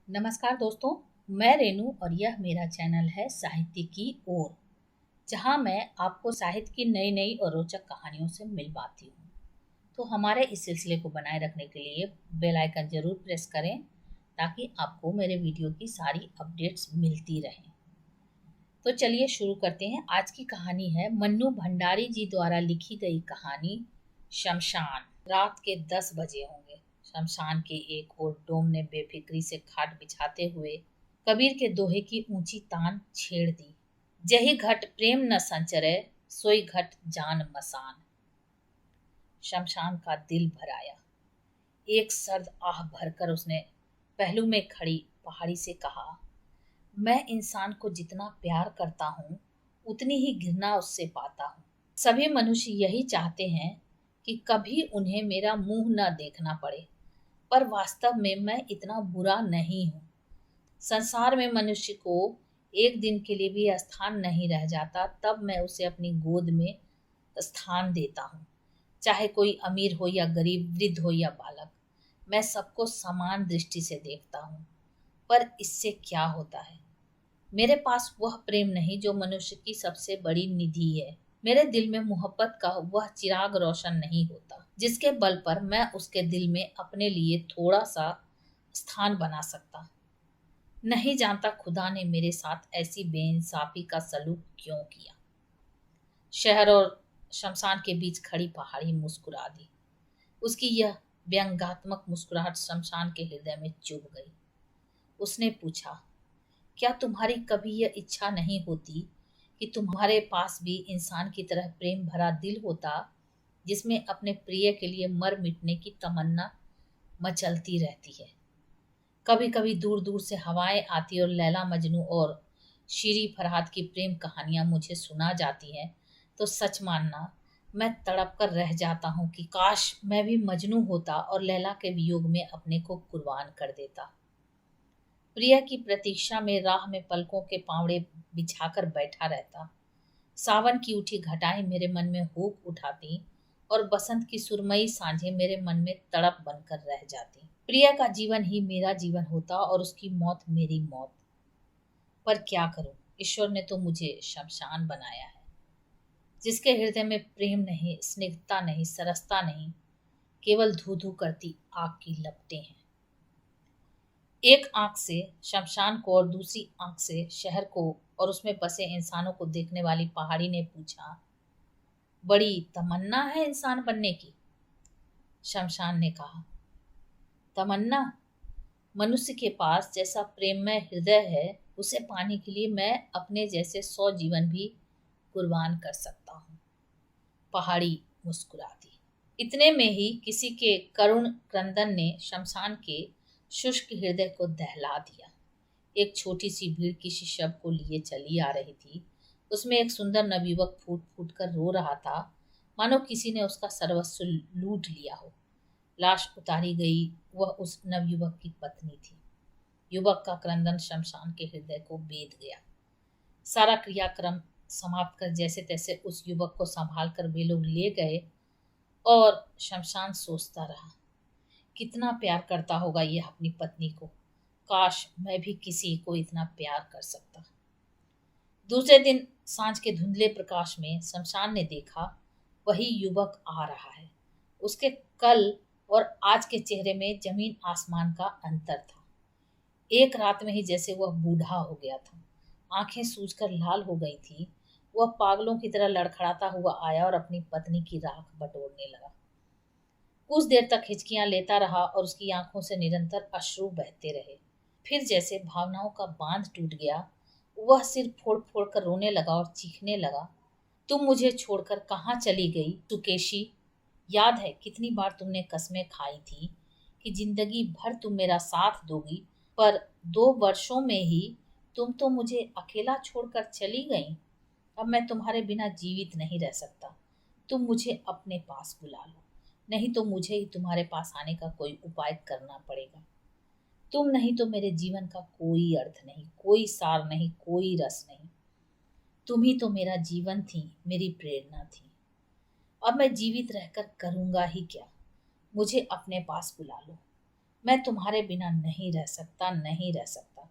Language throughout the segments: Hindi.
नमस्कार दोस्तों, मैं रेनू और यह मेरा चैनल है साहित्य की ओर, जहां मैं आपको साहित्य की नई नई और रोचक कहानियों से मिलवाती हूं। तो हमारे इस सिलसिले को बनाए रखने के लिए बेल आइकन जरूर प्रेस करें ताकि आपको मेरे वीडियो की सारी अपडेट्स मिलती रहें। तो चलिए शुरू करते हैं। आज की कहानी है मन्नू भंडारी जी द्वारा लिखी गई कहानी शमशान। रात के 10 बजे होंगे। शमशान के एक ओर डोम ने बेफिक्री से खाट बिछाते हुए कबीर के दोहे की ऊंची तान छेड़ दी। जही घट प्रेम न संचरे, सोई घट जान मसान। शमशान का दिल भर आया। एक सर्द आह भरकर उसने पहलू में खड़ी पहाड़ी से कहा, मैं इंसान को जितना प्यार करता हूँ उतनी ही घृणा उससे पाता हूँ। सभी मनुष्य यही चाहते हैं कि कभी उन्हें मेरा मुंह न देखना पड़े, पर वास्तव में मैं इतना बुरा नहीं हूँ। संसार में मनुष्य को एक दिन के लिए भी स्थान नहीं रह जाता, तब मैं उसे अपनी गोद में स्थान देता हूँ। चाहे कोई अमीर हो या गरीब, वृद्ध हो या बालक, मैं सबको समान दृष्टि से देखता हूँ। पर इससे क्या होता है? मेरे पास वह प्रेम नहीं जो मनुष्य की सबसे बड़ी निधि है। मेरे दिल में मोहब्बत का वह चिराग रोशन नहीं होता जिसके बल पर मैं उसके दिल में अपने लिए थोड़ा सा स्थान बना सकता। नहीं जानता खुदा ने मेरे साथ ऐसी बेइंसाफी का सलूक क्यों किया। शहर और शमशान के बीच खड़ी पहाड़ी मुस्कुरा दी। उसकी यह व्यंग्यात्मक मुस्कुराहट शमशान के हृदय में चुभ गई। उसने पूछा, क्या तुम्हारी कभी यह इच्छा नहीं होती कि तुम्हारे पास भी इंसान की तरह प्रेम भरा दिल होता, जिसमें अपने प्रिय के लिए मर मिटने की तमन्ना मचलती रहती है? कभी कभी दूर दूर से हवाएं आती और लैला मजनू और शीरी फरहाद की प्रेम कहानियां मुझे सुना जाती हैं, तो सच मानना मैं तड़प कर रह जाता हूँ कि काश मैं भी मजनू होता और लैला के वियोग में अपने को कुर्बान कर देता। प्रिया की प्रतीक्षा में राह में पलकों के पांवड़े बिछाकर बैठा रहता। सावन की उठी घटाएं मेरे मन में हूक उठाती और बसंत की सुरमई सांझें मेरे मन में तड़प बनकर रह जाती। प्रिया का जीवन ही मेरा जीवन होता और उसकी मौत मेरी मौत। पर क्या करूं, ईश्वर ने तो मुझे शमशान बनाया है, जिसके हृदय में प्रेम नहीं, स्निग्धता नहीं, सरसता नहीं, केवल धू धू करती आग की लपटें हैं। एक आंख से शमशान को और दूसरी आंख से शहर को और उसमें बसे इंसानों को देखने वाली पहाड़ी ने पूछा, बड़ी तमन्ना है इंसान बनने की? शमशान ने कहा, तमन्ना? मनुष्य के पास जैसा प्रेममय हृदय है, उसे पाने के लिए मैं अपने जैसे 100 जीवन भी कुर्बान कर सकता हूँ। पहाड़ी मुस्कुरा दी। इतने में ही किसी के करुण क्रंदन ने शमशान के शुष्क हृदय को दहला दिया। एक छोटी सी भीड़ किसी शव को लिए चली आ रही थी। उसमें एक सुंदर नवयुवक फूट फूट कर रो रहा था, मानो किसी ने उसका सर्वस्व लूट लिया हो। लाश उतारी गई, वह उस नवयुवक की पत्नी थी। युवक का क्रंदन शमशान के हृदय को बेध गया। सारा क्रियाक्रम समाप्त कर जैसे तैसे उस युवक को संभाल कर वे लोग ले गए और शमशान सोचता रहा, कितना प्यार करता होगा यह अपनी पत्नी को। काश मैं भी किसी को इतना प्यार कर सकता। दूसरे दिन सांझ के धुंधले प्रकाश में शमशान ने देखा, वही युवक आ रहा है। उसके कल और आज के चेहरे में जमीन आसमान का अंतर था। एक रात में ही जैसे वह बूढ़ा हो गया था। आंखें सूजकर लाल हो गई थी। वह पागलों की तरह लड़खड़ाता हुआ आया और अपनी पत्नी की राख बटोरने लगा। कुछ देर तक हिचकियां लेता रहा और उसकी आंखों से निरंतर अश्रु बहते रहे। फिर जैसे भावनाओं का बांध टूट गया, वह सिर फोड़ फोड़ कर रोने लगा और चीखने लगा, तुम मुझे छोड़कर कहाँ चली गई सुकेशी? याद है कितनी बार तुमने कस्में खाई थी कि जिंदगी भर तुम मेरा साथ दोगी, पर 2 वर्षों में ही तुम तो मुझे अकेला छोड़कर चली गई। अब मैं तुम्हारे बिना जीवित नहीं रह सकता। तुम मुझे अपने पास बुला लो, नहीं तो मुझे ही तुम्हारे पास आने का कोई उपाय करना पड़ेगा। तुम नहीं तो मेरे जीवन का कोई अर्थ नहीं, कोई सार नहीं, कोई रस नहीं। तुम ही तो मेरा जीवन थी, मेरी प्रेरणा थी। अब मैं जीवित रहकर करूंगा ही क्या? मुझे अपने पास बुला लो। मैं तुम्हारे बिना नहीं रह सकता, नहीं रह सकता,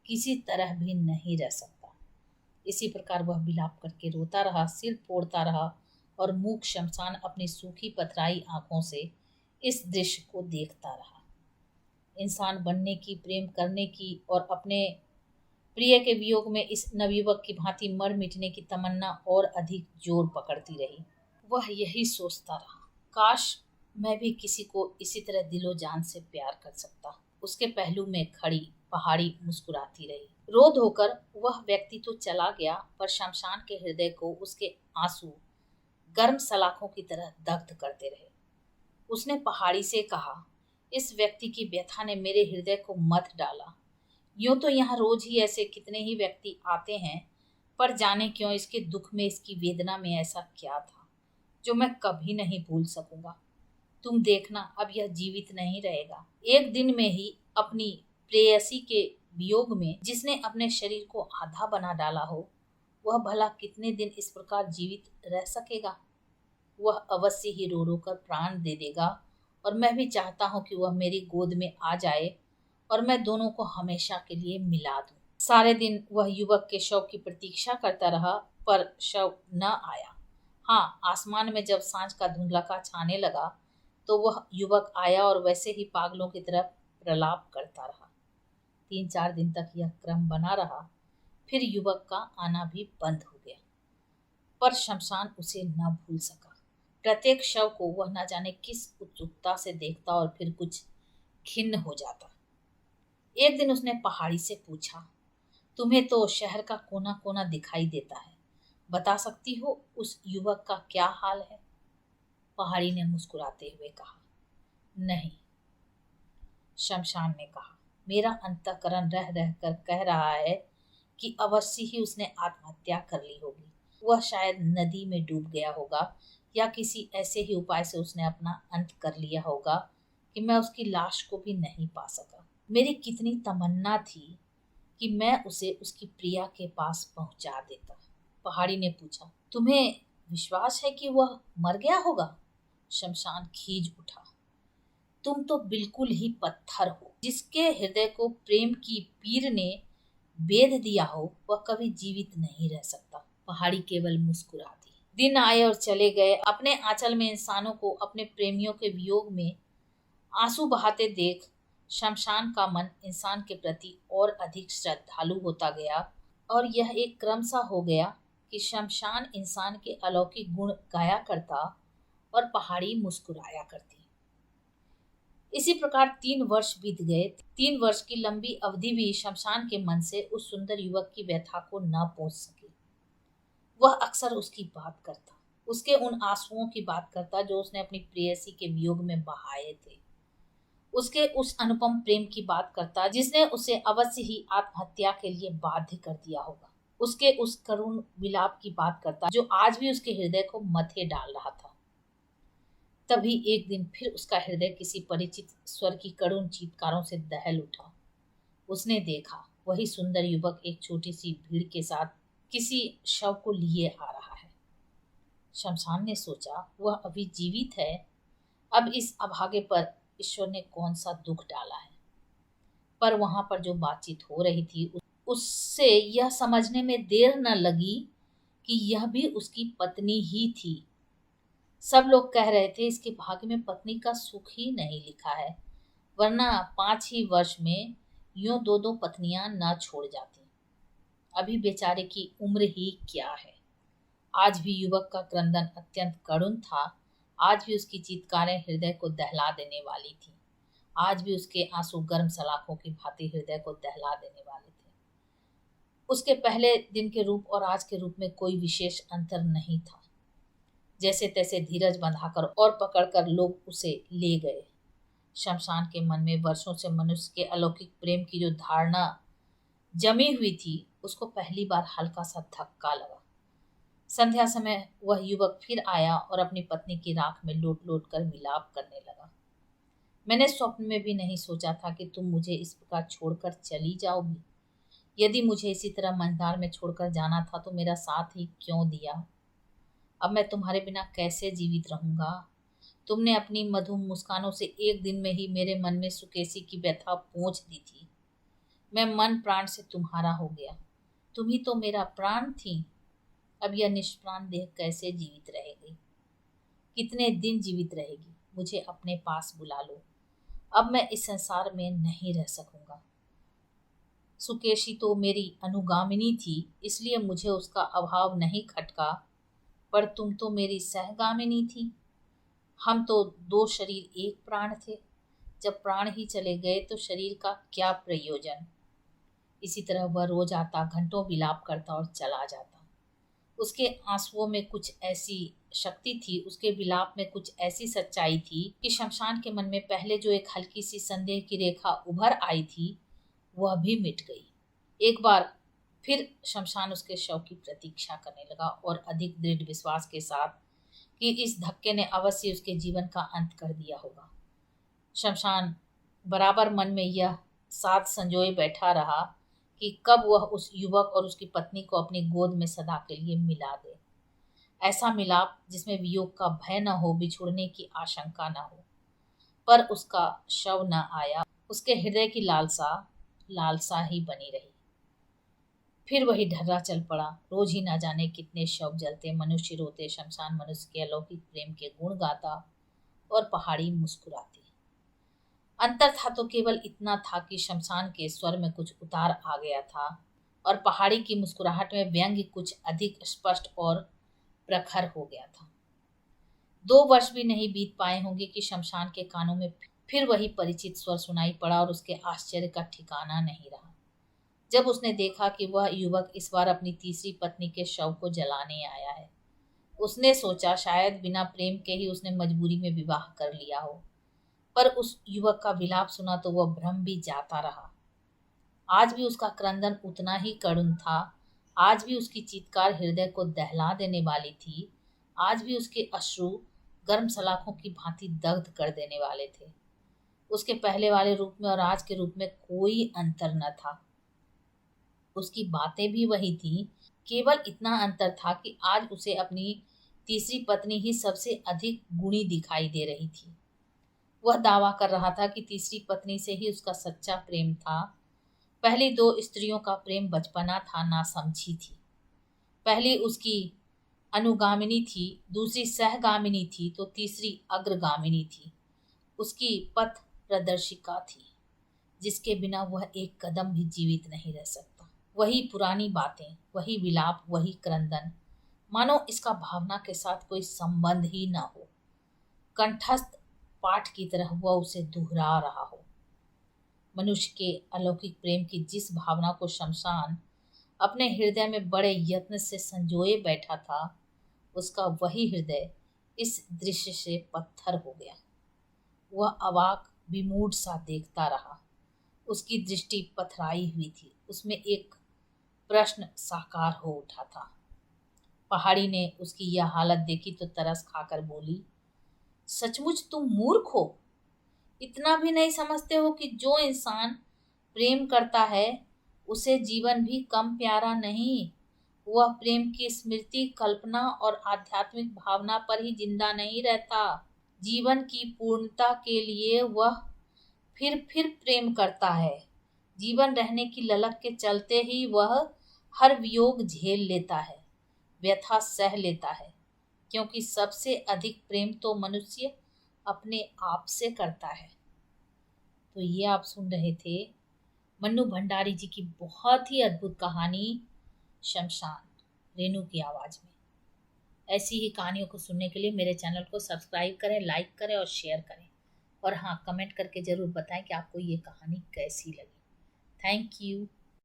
किसी तरह भी नहीं रह सकता। इसी प्रकार वह विलाप करके रोता रहा, सिर फोड़ता रहा और मूक शमशान अपनी सूखी पथराई आंखों से इस दृश्य को देखता रहा। इंसान बनने की, प्रेम करने की और अपने प्रिय के वियोग में इस नवयुवक की भांति मर मिटने की तमन्ना और अधिक जोर पकड़ती रही। वह यही सोचता रहा, काश मैं भी किसी को इसी तरह दिलो जान से प्यार कर सकता। उसके पहलू में खड़ी पहाड़ी मुस्कुराती रही। रो धोकर वह व्यक्ति तो चला गया, पर शमशान के हृदय को उसके आंसू गर्म सलाखों की तरह दग्ध करते रहे। उसने पहाड़ी से कहा, इस व्यक्ति की व्यथा ने मेरे हृदय को मथ डाला। यूं तो यहाँ रोज ही ऐसे कितने ही व्यक्ति आते हैं, पर जाने क्यों इसके दुख में, इसकी वेदना में ऐसा क्या था जो मैं कभी नहीं भूल सकूंगा। तुम देखना, अब यह जीवित नहीं रहेगा। एक दिन में ही अपनी प्रेयसी के वियोग में जिसने अपने शरीर को आधा बना डाला हो, वह भला कितने दिन इस प्रकार जीवित रह सकेगा। वह अवश्य ही रो रो कर प्राण दे देगा, और मैं भी चाहता हूँ कि वह मेरी गोद में आ जाए और मैं दोनों को हमेशा के लिए मिला दूं। सारे दिन वह युवक के शव की प्रतीक्षा करता रहा, पर शव न आया। हाँ, आसमान में जब सांझ का धुंधलाका छाने लगा तो वह युवक आया और वैसे ही पागलों की तरह प्रलाप करता रहा। 3-4 दिन तक यह क्रम बना रहा, फिर युवक का आना भी बंद हो गया, पर शमशान उसे न भूल सका। प्रत्येक शव को वह न जाने किस उत्सुकता से देखता और फिर कुछ खिन्न हो जाता। एक दिन उसने पहाड़ी से पूछा, तुम्हें तो शहर का कोना कोना दिखाई देता है, बता सकती हो उस युवक का क्या हाल है? पहाड़ी ने मुस्कुराते हुए कहा, नहीं। शमशान ने कहा, मेरा अंतःकरण रह रह कर कह रहा है कि अवश्य ही उसने आत्महत्या कर ली होगी। वह शायद नदी में डूब गया होगा, या किसी ऐसे ही उपाय से उसने अपना अंत कर लिया होगा कि मैं उसकी लाश को भी नहीं पा सका। मेरी कितनी तमन्ना थी कि मैं उसे उसकी प्रिया के पास पहुंचा देता। पहाड़ी ने पूछा, तुम्हें विश्वास है कि वह मर गया होगा? शमशान खींच उठा, तुम तो बिल्कुल ही पत्थर हो। जिसके हृदय को प्रेम की पीर ने बेध दिया हो, वह कभी जीवित नहीं रह सकता। पहाड़ी केवल मुस्कुरा दी। दिन आए और चले गए। अपने आंचल में इंसानों को अपने प्रेमियों के वियोग में आंसू बहाते देख शमशान का मन इंसान के प्रति और अधिक श्रद्धालु होता गया, और यह एक क्रम सा हो गया कि शमशान इंसान के अलौकिक गुण गाया करता और पहाड़ी मुस्कुराया करती। इसी प्रकार 3 वर्ष बीत गए। 3 वर्ष की लंबी अवधि भी शमशान के मन से उस सुंदर युवक की व्यथा को न पहुंच सकी। वह अक्सर उसकी बात करता, उसके उन आंसुओं की बात करता जो उसने अपनी प्रेयसी के वियोग में बहाए थे, उसके उस अनुपम प्रेम की बात करता जिसने उसे अवश्य ही आत्महत्या के लिए बाध्य कर दिया होगा, उसके उस करुण विलाप की बात करता जो आज भी उसके हृदय को मथे डाल रहा था। तभी एक दिन फिर उसका हृदय किसी परिचित स्वर की करुण चीत्कारों से दहल उठा। उसने देखा, वही सुंदर युवक एक छोटी सी भीड़ के साथ किसी शव को लिए आ रहा है। शमशान ने सोचा, वह अभी जीवित है, अब इस अभागे पर ईश्वर ने कौन सा दुख डाला है। पर वहां पर जो बातचीत हो रही थी, उससे यह समझने में देर न लगी कि यह भी उसकी पत्नी ही थी। सब लोग कह रहे थे, इसके भाग्य में पत्नी का सुख ही नहीं लिखा है, वरना 5 ही वर्ष में यूं 2-2 पत्नियां न छोड़ जाती। अभी बेचारे की उम्र ही क्या है। आज भी युवक का क्रंदन अत्यंत करुण था। आज भी उसकी चीत्कारें हृदय को दहला देने वाली थी। आज भी उसके आंसू गर्म सलाखों की भांति हृदय को दहला देने वाले थे। उसके पहले दिन के रूप और आज के रूप में कोई विशेष अंतर नहीं था। जैसे तैसे धीरज बंधाकर और पकड़कर लोग उसे ले गए। शमशान के मन में वर्षों से मनुष्य के अलौकिक प्रेम की जो धारणा जमी हुई थी, उसको पहली बार हल्का सा धक्का लगा। संध्या समय वह युवक फिर आया और अपनी पत्नी की राख में लोट लोट कर विलाप करने लगा। मैंने स्वप्न में भी नहीं सोचा था कि तुम मुझे इस प्रकार छोड़कर चली जाओगी। यदि मुझे इसी तरह मंझधार में छोड़कर जाना था तो मेरा साथ ही क्यों दिया। अब मैं तुम्हारे बिना कैसे जीवित रहूंगा। तुमने अपनी मधुर मुस्कानों से एक दिन में ही मेरे मन में सुकेसी की व्यथा पोंछ दी थी। मैं मन प्राण से तुम्हारा हो गया। तुम ही तो मेरा प्राण थी। अब यह निष्प्राण देह कैसे जीवित रहेगी? कितने दिन जीवित रहेगी? मुझे अपने पास बुला लो। अब मैं इस संसार में नहीं रह सकूंगा। सुकेशी तो मेरी अनुगामिनी थी, इसलिए मुझे उसका अभाव नहीं खटका, पर तुम तो मेरी सहगामिनी थी। हम तो दो शरीर एक प्राण थे। जब प्राण ही चले गए तो शरीर का क्या प्रयोजन? इसी तरह वह रोज आता, घंटों विलाप करता और चला जाता। उसके आंसुओं में कुछ ऐसी शक्ति थी, उसके विलाप में कुछ ऐसी सच्चाई थी कि शमशान के मन में पहले जो एक हल्की सी संदेह की रेखा उभर आई थी, वह भी मिट गई। एक बार फिर शमशान उसके शव की प्रतीक्षा करने लगा, और अधिक दृढ़ विश्वास के साथ कि इस धक्के ने अवश्य उसके जीवन का अंत कर दिया होगा। शमशान बराबर मन में यह साथ संजोए बैठा रहा कि कब वह उस युवक और उसकी पत्नी को अपनी गोद में सदा के लिए मिला दे। ऐसा मिलाप जिसमें वियोग का भय न हो, बिछुड़ने की आशंका न हो। पर उसका शव न आया। उसके हृदय की लालसा लालसा ही बनी रही। फिर वही ढर्रा चल पड़ा। रोज ही ना जाने कितने शव जलते, मनुष्य रोते, शमशान मनुष्य के अलौकिक प्रेम के गुण गाता और पहाड़ी मुस्कुराती। अंतर था तो केवल इतना था कि शमशान के स्वर में कुछ उतार आ गया था, और पहाड़ी की मुस्कुराहट में व्यंग्य कुछ अधिक स्पष्ट और प्रखर हो गया था। 2 वर्ष भी नहीं बीत पाए होंगे कि शमशान के कानों में फिर वही परिचित स्वर सुनाई पड़ा, और उसके आश्चर्य का ठिकाना नहीं रहा जब उसने देखा कि वह युवक इस बार अपनी तीसरी पत्नी के शव को जलाने आया है। उसने सोचा शायद बिना प्रेम के ही उसने मजबूरी में विवाह कर लिया हो, पर उस युवक का विलाप सुना तो वह भ्रम भी जाता रहा। आज भी उसका क्रंदन उतना ही करुण था। आज भी उसकी चीत्कार हृदय को दहला देने वाली थी। आज भी उसके अश्रु गर्म सलाखों की भांति दग्ध कर देने वाले थे। उसके पहले वाले रूप में और आज के रूप में कोई अंतर न था। उसकी बातें भी वही थी, केवल इतना अंतर था कि आज उसे अपनी तीसरी पत्नी ही सबसे अधिक गुणी दिखाई दे रही थी। वह दावा कर रहा था कि तीसरी पत्नी से ही उसका सच्चा प्रेम था। पहली 2 स्त्रियों का प्रेम बचपना था, नासमझी थी। पहली उसकी अनुगामिनी थी, दूसरी सहगामिनी थी, तो तीसरी अग्रगामिनी थी। उसकी पथ प्रदर्शिका थी, जिसके बिना वह एक कदम भी जीवित नहीं रह सकता। वही पुरानी बातें, वही विलाप, वही क्रंदन, मानो इसका भावना के साथ कोई संबंध ही न हो। कंठस्थ पाठ की तरह वह उसे दोहरा रहा हो। मनुष्य के अलौकिक प्रेम की जिस भावना को शमशान अपने हृदय में बड़े यत्न से संजोए बैठा था, उसका वही हृदय इस दृश्य से पत्थर हो गया। वह अवाक विमूढ़ सा देखता रहा। उसकी दृष्टि पथराई हुई थी। उसमें एक प्रश्न साकार हो उठा था। पहाड़ी ने उसकी यह हालत देखी तो तरस खाकर बोली, सचमुच तुम मूर्ख हो। इतना भी नहीं समझते हो कि जो इंसान प्रेम करता है उसे जीवन भी कम प्यारा नहीं। वह प्रेम की स्मृति, कल्पना और आध्यात्मिक भावना पर ही जिंदा नहीं रहता। जीवन की पूर्णता के लिए वह फिर प्रेम करता है। जीवन रहने की ललक के चलते ही वह हर वियोग झेल लेता है, व्यथा सह लेता है, क्योंकि सबसे अधिक प्रेम तो मनुष्य अपने आप से करता है। तो ये आप सुन रहे थे मन्नू भंडारी जी की बहुत ही अद्भुत कहानी शमशान, रेनू की आवाज़ में। ऐसी ही कहानियों को सुनने के लिए मेरे चैनल को सब्सक्राइब करें, लाइक करें और शेयर करें। और हाँ, कमेंट करके ज़रूर बताएं कि आपको ये कहानी कैसी लगी। Thank you.